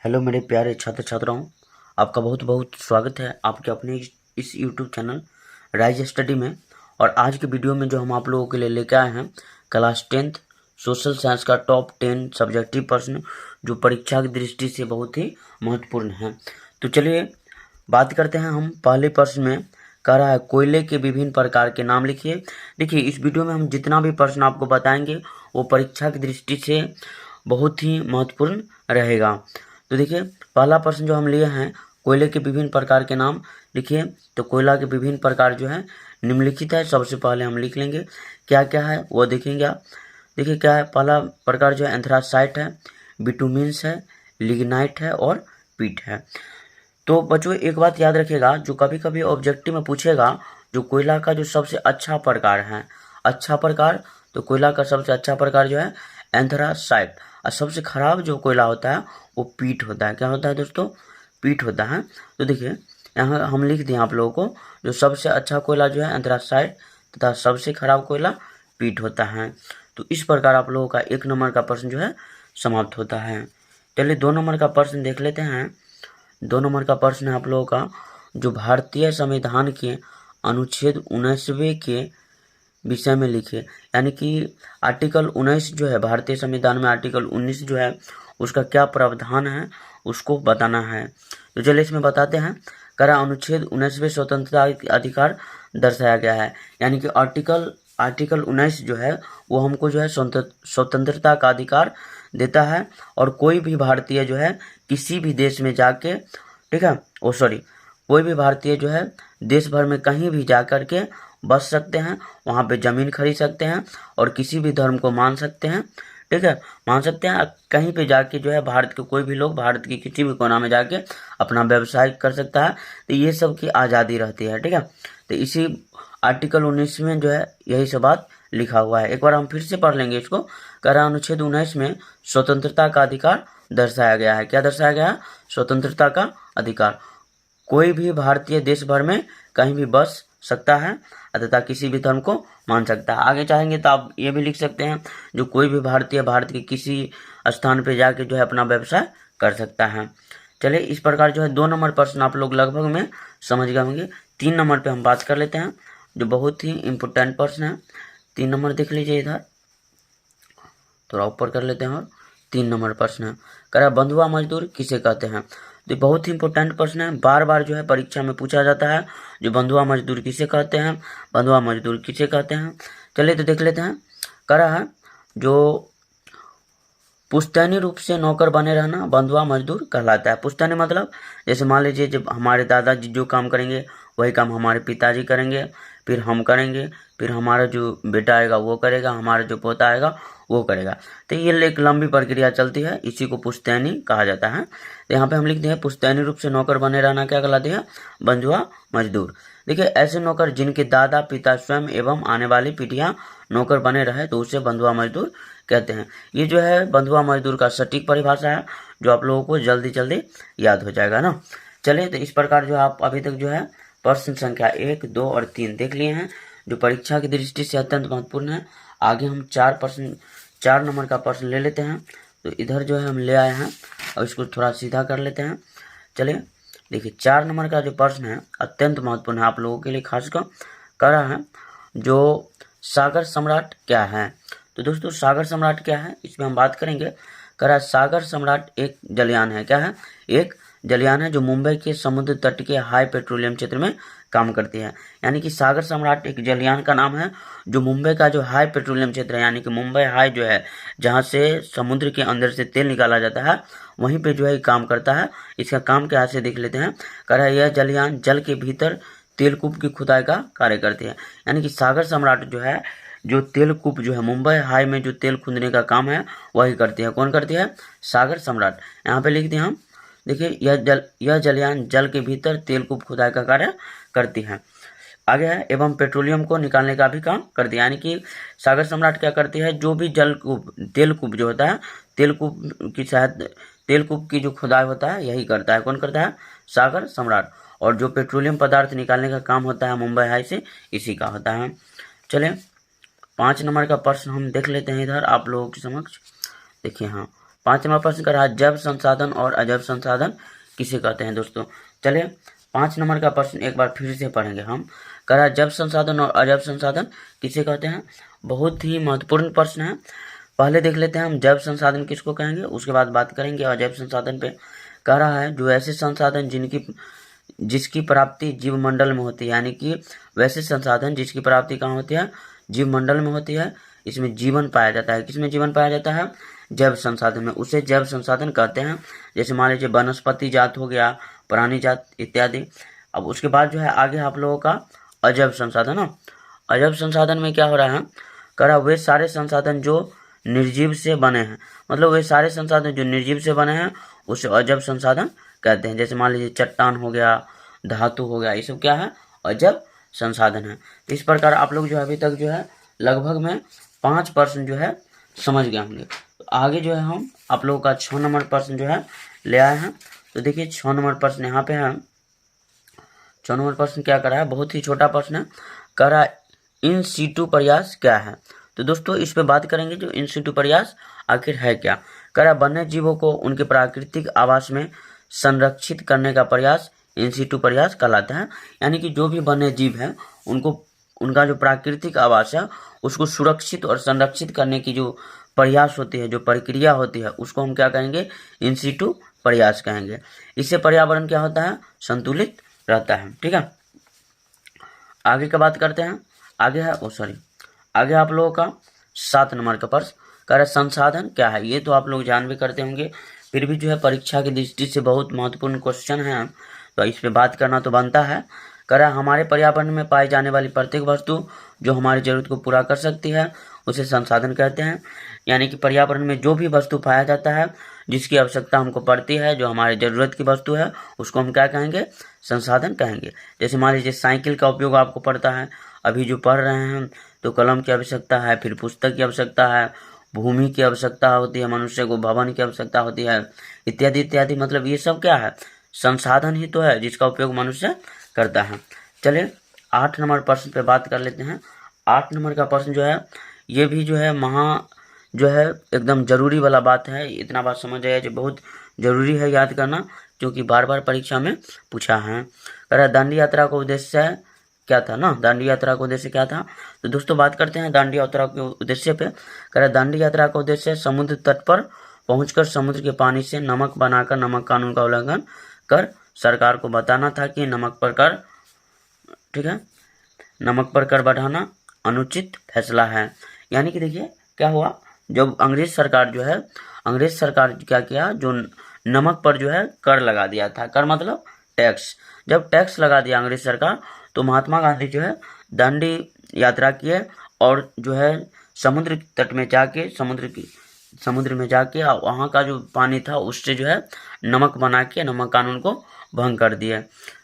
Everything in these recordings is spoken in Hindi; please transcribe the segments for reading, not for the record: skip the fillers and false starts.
हेलो मेरे प्यारे छात्र छात्राओं, आपका बहुत बहुत स्वागत है आपके अपने इस यूट्यूब चैनल राइज स्टडी में। और आज के वीडियो में जो हम आप लोगों के लिए लेकर आए हैं क्लास 10th सोशल साइंस का टॉप 10 सब्जेक्टिव प्रश्न जो परीक्षा की दृष्टि से बहुत ही महत्वपूर्ण है। तो चलिए बात करते हैं। हम पहले प्रश्न में कह रहा है कोयले के विभिन्न प्रकार के नाम लिखिए। देखिए इस वीडियो में हम जितना भी प्रश्न आपको बताएंगे वो परीक्षा की दृष्टि से बहुत ही महत्वपूर्ण रहेगा। तो देखिए पहला प्रश्न जो हम लिए हैं कोयले के विभिन्न प्रकार के नाम लिखिए। तो कोयला के विभिन्न प्रकार जो है निम्नलिखित है। सबसे पहले हम लिख लेंगे क्या क्या है वो देखेंगे आप। देखिए क्या है, पहला प्रकार जो है एंथ्रासाइट है, बिटुमिन्स है, लिग्नाइट है और पीट है। तो बच्चों एक बात याद रखिएगा, जो कभी कभी ऑब्जेक्टिव में पूछेगा जो कोयला का जो सबसे अच्छा प्रकार है, अच्छा प्रकार, तो कोयला का सबसे अच्छा प्रकार जो है एंथ्रासाइट, और सबसे खराब जो कोयला होता है वो पीट होता है। क्या होता है दोस्तों? पीट होता है। तो देखिए यहाँ हम लिख दिए आप लोगों को, जो सबसे अच्छा कोयला जो है एंथ्रासाइट तथा सबसे खराब कोयला पीट होता है। तो इस प्रकार आप लोगों का 1 नंबर का प्रश्न जो है समाप्त होता है। चलिए 2 नंबर का प्रश्न देख लेते हैं। 2 नंबर का प्रश्न है आप लोगों का, जो भारतीय संविधान के अनुच्छेद 19वें के विषय में लिखे। यानी कि आर्टिकल 19 जो है भारतीय संविधान में, आर्टिकल 19 जो है उसका क्या प्रावधान है उसको बताना है। तो चलिए इसमें बताते हैं। करा अनुच्छेद 19वें स्वतंत्रता अधिकार दर्शाया गया है। यानी कि आर्टिकल 19 जो है वो हमको जो है स्वतंत्रता का अधिकार देता है। और कोई भी भारतीय जो है किसी भी देश में जाके, ठीक है, कोई भी भारतीय जो है देश भर में कहीं भी जा कर के बस सकते हैं, वहाँ पे ज़मीन खरीद सकते हैं और किसी भी धर्म को मान सकते हैं, ठीक है, मान सकते हैं। कहीं पे जाके जो है भारत के कोई भी लोग भारत की किसी भी कोना में जाके अपना व्यवसाय कर सकता है। तो ये सब की आज़ादी रहती है, ठीक है। तो इसी आर्टिकल 19 में जो है यही सब बात लिखा हुआ है। एक बार हम फिर से पढ़ लेंगे इसको। कह रहा अनुच्छेद 19 में स्वतंत्रता का अधिकार दर्शाया गया है। क्या दर्शाया गया है? स्वतंत्रता का अधिकार। कोई भी भारतीय देश भर में कहीं भी बस सकता है तथा किसी भी धर्म को मान सकता है। आगे चाहेंगे तो आप ये भी लिख सकते हैं, जो कोई भी भारतीय भारत के किसी स्थान पे जाके जो है अपना व्यवसाय कर सकता है। चलिए इस प्रकार जो है 2 नंबर प्रश्न आप लोग लगभग में समझ गए होंगे। 3 नंबर पे हम बात कर लेते हैं, जो बहुत ही इम्पोर्टेंट प्रश्न है। 3 नंबर देख लीजिए, इधर थोड़ा ऊपर कर लेते हैं। और 3 नंबर प्रश्न है, कह रहा बंधुआ मजदूर किसे कहते हैं। तो बहुत ही इंपॉर्टेंट प्रश्न है, बार बार जो है परीक्षा में पूछा जाता है, जो बंधुआ मजदूर किसे कहते हैं, बंधुआ मजदूर किसे कहते हैं। चलिए तो देख लेते हैं। कह रहा है जो पुश्तैनी रूप से नौकर बने रहना बंधुआ मजदूर कहलाता है। पुश्तैनी मतलब जैसे मान लीजिए जब हमारे दादाजी जो काम करेंगे वही काम हमारे पिताजी करेंगे, फिर हम करेंगे, फिर हमारा जो बेटा आएगा वो करेगा, हमारा जो पोता आएगा वो करेगा। तो ये एक लंबी प्रक्रिया चलती है, इसी को पुश्तैनी कहा जाता है। तो यहाँ पे हम लिख दें पुश्तैनी रूप से नौकर बने रहना क्या कहलाती है? बंधुआ मजदूर। देखिए ऐसे नौकर जिनके दादा पिता स्वयं एवं आने वाली पीढ़ियां नौकर बने रहे तो उसे बंधुआ मजदूर कहते हैं। ये जो है बंधुआ मजदूर का सटीक परिभाषा है, जो आप लोगों को जल्दी जल्दी याद हो जाएगा ना। चलिए तो इस प्रकार जो आप अभी तक जो है प्रश्न संख्या 1, 2 और 3 देख लिए हैं, जो परीक्षा की दृष्टि से अत्यंत महत्वपूर्ण है। आगे हम 4 नंबर का प्रश्न ले लेते हैं। तो इधर जो है हम ले आए हैं और इसको थोड़ा सीधा कर लेते हैं। चलिए देखिए 4 नंबर का जो प्रश्न है अत्यंत महत्वपूर्ण है आप लोगों के लिए, खासकर कह रहा है जो सागर सम्राट क्या है। तो दोस्तों सागर सम्राट क्या है इसमें हम बात करेंगे। कह रहा है सागर सम्राट एक जलयान है। क्या है? एक जलयान है जो मुंबई के समुद्र तट के हाई पेट्रोलियम क्षेत्र में काम करती है। यानी कि सागर सम्राट एक जलयान का नाम है जो मुंबई का जो हाई पेट्रोलियम क्षेत्र है, यानी कि मुंबई हाई जो है जहाँ से समुद्र के अंदर से तेल निकाला जाता है, वहीं पे जो है काम करता है। इसका काम क्या से देख लेते हैं। कह रहा है यह जलयान जल के भीतर तेलकूप की खुदाई का कार्य करती है। यानी कि सागर सम्राट जो है जो तेलकूप जो है मुंबई हाई में जो तेल खुदने का काम है वही करती है। कौन करती है? सागर सम्राट। यहाँ पे लिख दिए हम। देखिए यह जलयान जल के भीतर तेलकूप खुदाई का कार्य करती है। आगे है एवं पेट्रोलियम को निकालने का भी काम करती है। यानी कि सागर सम्राट क्या करती है, जो भी तेलकूप जो होता है, तेलकूप की जो खुदाई होता है यही करता है। कौन करता है? सागर सम्राट। और जो पेट्रोलियम पदार्थ निकालने का काम होता है मुंबई हाई से, इसी का होता है। चलें 5 नंबर का प्रश्न हम देख लेते हैं इधर आप लोगों के समक्ष। देखिए हाँ 5 नंबर प्रश्न कर रहा है, जैव संसाधन और अजैव संसाधन किसे कहते हैं दोस्तों। चलिए 5 नंबर का प्रश्न एक बार फिर से पढ़ेंगे हम। कह रहा है जैव संसाधन और अजैव संसाधन किसे कहते हैं। बहुत ही महत्वपूर्ण प्रश्न है। पहले देख लेते हैं हम जैव संसाधन किसको कहेंगे, उसके बाद बात करेंगे अजैव संसाधन पे। कह रहा है जो ऐसे संसाधन जिसकी प्राप्ति जीव मंडल में होती है, यानी कि वैसे संसाधन जिसकी प्राप्ति कहाँ होती है, जीव मंडल में होती है, इसमें जीवन पाया जाता है। किसमें जीवन पाया जाता है, जैव संसाधन में, उसे जैव संसाधन कहते हैं। जैसे मान लीजिए वनस्पति जात हो गया, प्राणी जात इत्यादि। अब उसके बाद जो है आगे आप लोगों का अजैव संसाधन है। अजैव संसाधन में क्या हो रहा है, कह रहा वे सारे संसाधन जो निर्जीव से बने हैं, मतलब वे सारे संसाधन जो निर्जीव से बने हैं उसे अजैव संसाधन कहते हैं। जैसे मान लीजिए चट्टान हो गया, धातु हो गया, ये सब क्या है, अजैव संसाधन है। तो इस प्रकार आप लोग जो है अभी तक जो है लगभग में 5 प्रश्न जो है समझ गए होंगे। तो आगे जो है हम आप लोगों का 6 नंबर प्रश्न जो है ले आए हैं। तो देखिए 6 नंबर प्रश्न यहाँ पे है। 6 नंबर प्रश्न क्या कर रहा है, बहुत ही छोटा प्रश्न है। कह रहा है इन सीटू प्रयास क्या है। तो दोस्तों इस पे बात करेंगे जो इन सीटू प्रयास आखिर है क्या। कह रहा है वन्य जीवों को उनके प्राकृतिक आवास में संरक्षित करने का प्रयास इन सीटू प्रयास कहलाता है। यानी कि जो भी वन्य जीव है उनको उनका जो प्राकृतिक आवास है उसको सुरक्षित और संरक्षित करने की जो प्रयास होती है, जो प्रक्रिया होती है, उसको हम क्या कहेंगे, इन सीटू प्रयास कहेंगे। इससे पर्यावरण क्या होता है, संतुलित रहता है। ठीक है, आगे का बात करते हैं। आगे है आगे आप लोगों का 7 नंबर का प्रश्न। कह रहे संसाधन क्या है। ये तो आप लोग जान भी करते होंगे, फिर भी जो है परीक्षा की दृष्टि से बहुत महत्वपूर्ण क्वेश्चन है, तो इस पे बात करना तो बनता है। कह रहा है हमारे पर्यावरण में पाई जाने वाली प्रत्येक वस्तु जो हमारी जरूरत को पूरा कर सकती है उसे संसाधन कहते हैं। यानी कि पर्यावरण में जो भी वस्तु पाया जाता है जिसकी आवश्यकता हमको पड़ती है, जो हमारी ज़रूरत की वस्तु है, उसको हम क्या कहेंगे, संसाधन कहेंगे। जैसे मान लीजिए साइकिल का उपयोग आपको पड़ता है, अभी जो पढ़ रहे हैं तो कलम की आवश्यकता है, फिर पुस्तक की आवश्यकता है, भूमि की आवश्यकता होती है, मनुष्य को भवन की आवश्यकता होती है, इत्यादि इत्यादि। मतलब ये सब क्या है, संसाधन ही तो है जिसका उपयोग मनुष्य करता है। चलिए 8 नंबर प्रश्न पे बात कर लेते हैं। 8 नंबर का प्रश्न जो है ये भी जो है जो है एकदम जरूरी वाला बात है। इतना बात समझ जाइए जो बहुत जरूरी है याद करना, क्योंकि बार बार परीक्षा में पूछा है। कह रहा दांडी यात्रा का उद्देश्य क्या था ना, दांडी यात्रा का उद्देश्य क्या था। तो दोस्तों बात करते हैं दांडी यात्रा के उद्देश्य पे। कह रहा दांडी यात्रा का उद्देश्य समुद्र तट पर पहुंचकर समुद्र के पानी से नमक बनाकर नमक कानून का उल्लंघन कर सरकार को बताना था कि नमक पर कर, ठीक है, नमक पर कर बढ़ाना अनुचित फैसला है। यानी कि देखिए क्या हुआ, जब अंग्रेज सरकार क्या किया, जो नमक पर जो है कर लगा दिया था। कर मतलब टैक्स। जब टैक्स लगा दिया अंग्रेज सरकार तो महात्मा गांधी जो है दांडी यात्रा किए और जो है समुद्र तट में जाके समुद्र में जाके वहाँ का जो पानी था उससे जो है नमक बना के नमक कानून को भंग कर दिए।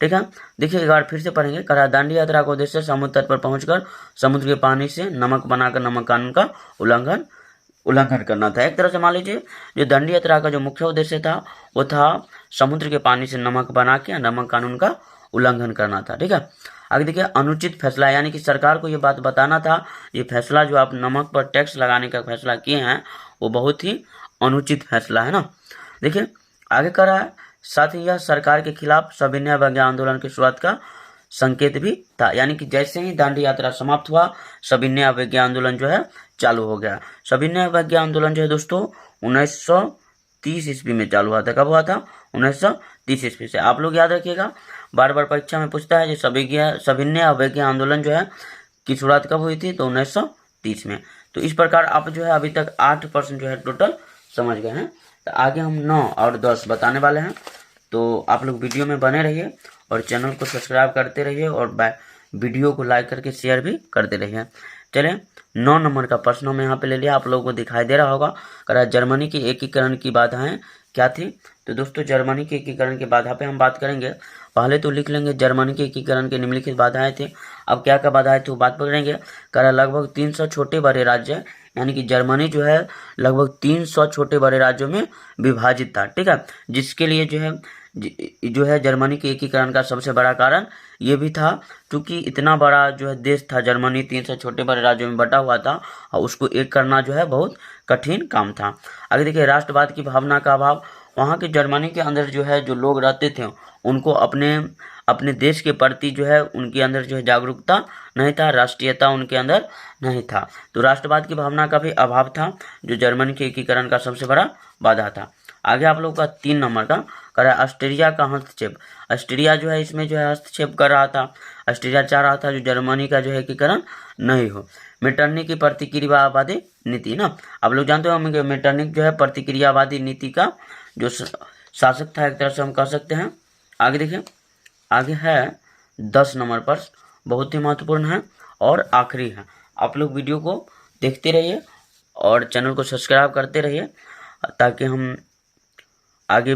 ठीक है, देखिए एक बार फिर से पढ़ेंगे। करा दांडी यात्रा का उद्देश्य समुद्र तट पर पहुंचकर समुद्र के पानी से नमक बनाकर नमक कानून का उल्लंघन करना था। एक तरह से मान लीजिए जो दांडी यात्रा का जो मुख्य उद्देश्य था वो था समुद्र के पानी से नमक बना के नमक कानून का उल्लंघन करना था। ठीक है, आगे देखिए अनुचित फैसला, यानी कि सरकार को ये बात बताना था ये फैसला जो आप नमक पर टैक्स लगाने का फैसला किए हैं वो बहुत ही अनुचित फैसला है ना। देखिए आगे कर रहा है, साथ ही यह सरकार के खिलाफ सविनय अवज्ञा आंदोलन की शुरुआत का संकेत भी था। यानी कि जैसे ही दांडी यात्रा समाप्त हुआ सविनय अवज्ञा आंदोलन जो है चालू हो गया। सविनय अवज्ञा आंदोलन जो है दोस्तों 1930 ईस्वी में चालू हुआ था। कब हुआ था, 1930 ईस्वी से। आप लोग याद रखिएगा, बार बार परीक्षा में पूछता है जो सविनय अवज्ञा आंदोलन जो है की शुरुआत कब हुई थी, तो 1930 में। तो इस प्रकार आप जो है अभी तक 8% जो है टोटल समझ गए हैं। तो आगे हम 9 और 10 बताने वाले हैं, तो आप लोग वीडियो में बने रहिए और चैनल को सब्सक्राइब करते रहिए और वीडियो को लाइक करके शेयर भी करते रहिए। चलिए 9 नंबर का प्रश्न हम यहाँ पे ले लिया, आप लोगों को दिखाई दे रहा होगा। करा जर्मनी की एकीकरण की बाधाएं क्या थी। तो दोस्तों जर्मनी के एकीकरण की बाधा पे हम बात करेंगे। पहले तो लिख लेंगे जर्मनी के एकीकरण की निम्नलिखित बाधाएं थी। अब क्या क्या बाधाएं थी वो बात पकड़ेंगे। करा लगभग 300 छोटे बड़े राज्य यानी कि जर्मनी जो है लगभग 300 छोटे बड़े राज्यों में विभाजित था। ठीक है, जिसके लिए जो है जर्मनी के एकीकरण का सबसे बड़ा कारण ये भी था, क्योंकि इतना बड़ा जो है देश था जर्मनी, 300 छोटे बड़े राज्यों में बटा हुआ था और उसको एक करना जो है बहुत कठिन काम था। आगे देखिए, राष्ट्रवाद की भावना का अभाव। वहाँ के जर्मनी के अंदर जो है जो लोग रहते थे उनको अपने देश के प्रति जो है उनके अंदर जो है जागरूकता नहीं था, राष्ट्रीयता उनके अंदर नहीं था। तो राष्ट्रवाद की भावना का भी अभाव था, जो जर्मनी के एकीकरण का सबसे बड़ा बाधा था। आगे आप लोगों का 3 नंबर का कर रहा है ऑस्ट्रिया का हस्तक्षेप। ऑस्ट्रिया जो है इसमें जो है हस्तक्षेप कर रहा था। ऑस्ट्रिया चाह रहा था जो जर्मनी का जो है एकीकरण नहीं हो। मेटरनिक की प्रतिक्रियावादी नीति ना, आप लोग जानते हो हम मेटरनिक जो है प्रतिक्रियावादी नीति का जो शासक था, एक तरह से हम कह सकते हैं। आगे देखिए, आगे है 10 नंबर पर, बहुत ही महत्वपूर्ण है और आखिरी है। आप लोग वीडियो को देखते रहिए और चैनल को सब्सक्राइब करते रहिए ताकि हम आगे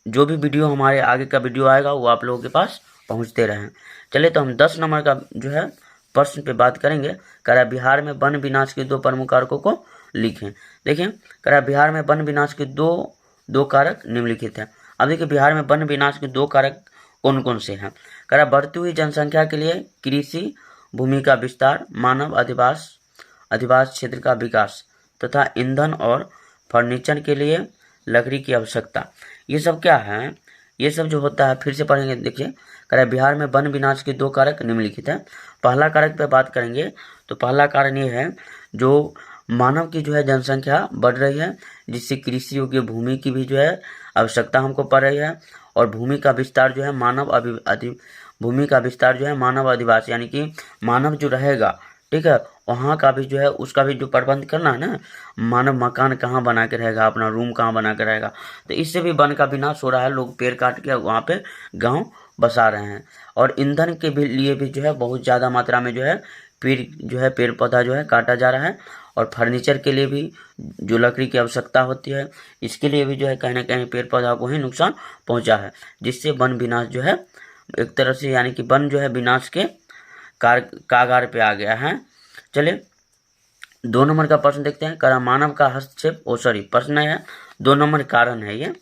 जो भी वीडियो हमारे आगे का वीडियो आएगा वो आप लोगों के पास पहुंचते रहें। चलिए, तो हम 10 नंबर का जो है प्रश्न पे बात करेंगे। कह रहा है बिहार में वन विनाश के 2 प्रमुख कारकों को लिखें। देखिए, कह रहा है बिहार में वन विनाश के दो कारक निम्नलिखित हैं। अब देखिए, बिहार में वन विनाश के 2 कारक कौन कौन से हैं। कह रहा है बढ़ती हुई जनसंख्या के लिए कृषि भूमि का विस्तार, मानव अधिवास क्षेत्र का विकास तथा ईंधन और फर्नीचर के लिए लकड़ी की आवश्यकता। ये सब क्या है, ये सब जो होता है फिर से पढ़ेंगे। देखिए, कह रहा है बिहार में वन विनाश के 2 कारक निम्नलिखित है। पहला कारक पे बात करेंगे तो पहला कारण ये है जो मानव की जो है जनसंख्या बढ़ रही है, जिससे कृषि योग्य भूमि की भी जो है आवश्यकता हमको पड़ रही है। और भूमि का विस्तार जो है मानव अधिवास, यानी कि मानव जो रहेगा, ठीक है, वहाँ का भी जो है उसका भी जो प्रबंध करना है ना, मानव मकान कहाँ बना के रहेगा, अपना रूम कहाँ बना के रहेगा। तो इससे भी वन का विनाश हो रहा है, लोग पेड़ काट के वहाँ पे गांव बसा रहे हैं। और ईंधन के भी लिए भी जो है बहुत ज़्यादा मात्रा में जो है पेड़ पौधा जो है काटा जा रहा है। और फर्नीचर के लिए भी जो लकड़ी की आवश्यकता होती है, इसके लिए भी जो है कहीं ना कहीं पेड़ पौधा को ही नुकसान पहुँचा है, जिससे वन विनाश जो है एक तरह से, यानी कि वन जो है विनाश के कागार पे आ गया है। चलिए, 2 नंबर का प्रश्न देखते हैं। करा मानव का हस्तक्षेप, प्रश्न है 2 नंबर कारण है, ये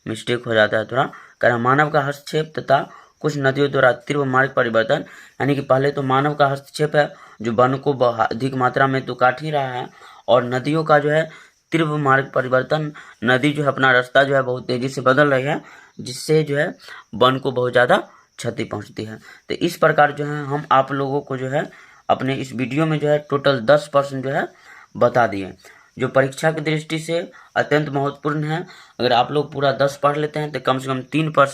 मिस्टेक हो जाता है थोड़ा। करा मानव का हस्तक्षेप तथा कुछ नदियों द्वारा तीव्र मार्ग परिवर्तन, यानी कि पहले तो मानव का हस्तक्षेप है, जो वन को अधिक मात्रा में तो काट ही रहा है, और नदियों का जो है तीव्र मार्ग परिवर्तन, नदी जो है अपना रास्ता जो है बहुत तेजी से बदल रही है, जिससे जो है वन को बहुत ज़्यादा क्षति पहुंचती है। तो इस प्रकार जो है हम आप लोगों को जो है अपने इस वीडियो में जो है टोटल 10 प्रश्न जो है बता दिए, जो परीक्षा की दृष्टि से अत्यंत महत्वपूर्ण है। अगर आप लोग पूरा 10 पढ़ लेते हैं तो कम से कम 3 प्रश्न